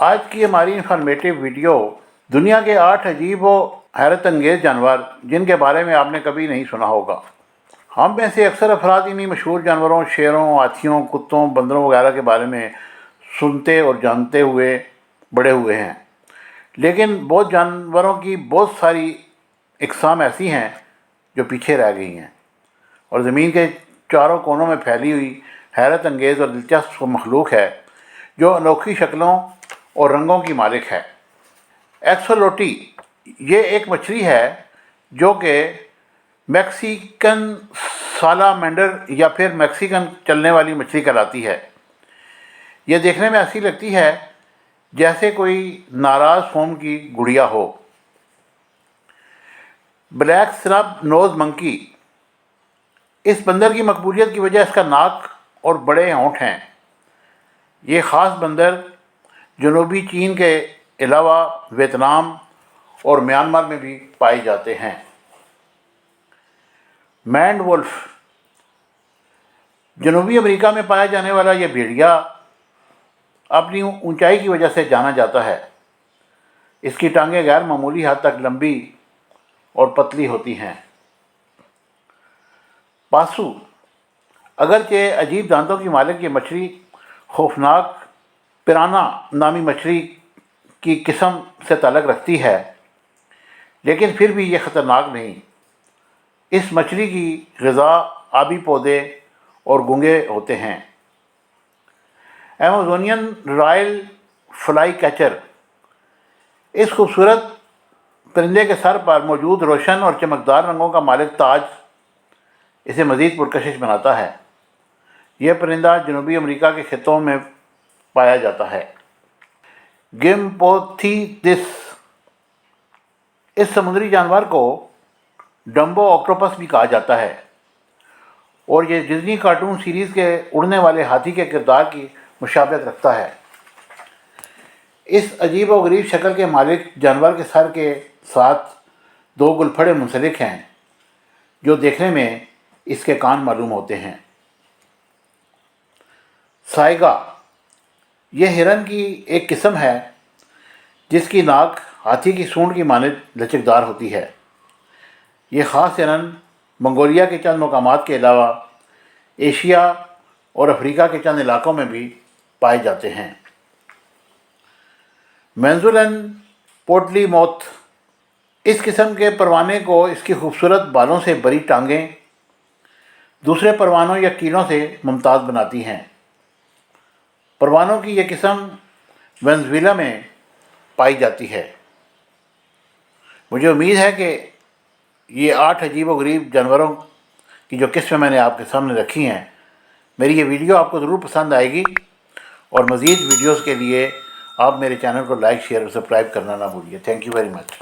آج کی ہماری انفارمیٹیو ویڈیو دنیا کے 8 عجیب و حیرت انگیز جانور جن کے بارے میں آپ نے کبھی نہیں سنا ہوگا۔ ہم میں سے اکثر افراد انہی مشہور جانوروں، شیروں، ہاتھیوں، کتوں، بندروں وغیرہ کے بارے میں سنتے اور جانتے ہوئے بڑے ہوئے ہیں، لیکن بہت جانوروں کی بہت ساری اقسام ایسی ہیں جو پیچھے رہ گئی ہیں اور زمین کے چاروں کونوں میں پھیلی ہوئی حیرت انگیز اور دلچسپ مخلوق ہے جو انوکھی شکلوں اور رنگوں کی مالک ہے۔ ایکسولوٹی یہ ایک مچھلی ہے جو کہ میکسیکن سالامینڈر یا پھر میکسیکن چلنے والی مچھلی کہلاتی ہے۔ یہ دیکھنے میں ایسی لگتی ہے جیسے کوئی ناراض فوم کی گڑیا ہو۔ بلیک سنب نوز منکی، اس بندر کی مقبولیت کی وجہ اس کا ناک اور بڑے ہونٹ ہیں۔ یہ خاص بندر جنوبی چین کے علاوہ ویتنام اور میانمار میں بھی پائے جاتے ہیں۔ مینڈ وولف، جنوبی امریکہ میں پایا جانے والا یہ بھیڑیا اپنی اونچائی کی وجہ سے جانا جاتا ہے۔ اس کی ٹانگیں غیر معمولی حد تک لمبی اور پتلی ہوتی ہیں۔ پاسو، اگرچہ عجیب دانتوں کی مالک یہ مچھلی خوفناک پیرانا نامی مچھلی کی قسم سے تعلق رکھتی ہے، لیکن پھر بھی یہ خطرناک نہیں۔ اس مچھلی کی غذا آبی پودے اور گونگے ہوتے ہیں۔ ایمیزونین رائل فلائی کیچر، اس خوبصورت پرندے کے سر پر موجود روشن اور چمکدار رنگوں کا مالک تاج اسے مزید پرکشش بناتا ہے۔ یہ پرندہ جنوبی امریکہ کے خطوں میں پایا جاتا ہے۔ گیمپوتھیڈس، اس سمندری جانور کو ڈمبو آکٹوپس بھی کہا جاتا ہے اور یہ ڈزنی کارٹون سیریز کے اڑنے والے ہاتھی کے کردار کی مشابہت رکھتا ہے۔ اس عجیب و غریب شکل کے مالک جانور کے سر کے ساتھ 2 گلپھڑے منسلک ہیں جو دیکھنے میں اس کے کان معلوم ہوتے ہیں۔ سائگا، یہ ہرن کی ایک قسم ہے جس کی ناک ہاتھی کی سونڈ کی مانند لچکدار ہوتی ہے۔ یہ خاص ہرن منگولیا کے چند مقامات کے علاوہ ایشیا اور افریقہ کے چند علاقوں میں بھی پائے جاتے ہیں۔ مینزولن پوٹلی موتھ، اس قسم کے پروانے کو اس کی خوبصورت بالوں سے بری ٹانگیں دوسرے پروانوں یا کیڑوں سے ممتاز بناتی ہیں۔ پروانوں کی یہ قسم وینزویلا میں پائی جاتی ہے۔ مجھے امید ہے کہ یہ 8 عجیب و غریب جانوروں کی جو قسمیں میں نے آپ کے سامنے رکھی ہیں، میری یہ ویڈیو آپ کو ضرور پسند آئے گی، اور مزید ویڈیوز کے لیے آپ میرے چینل کو لائک، شیئر اور سبسکرائب کرنا نہ بھولیے۔ Thank you very much.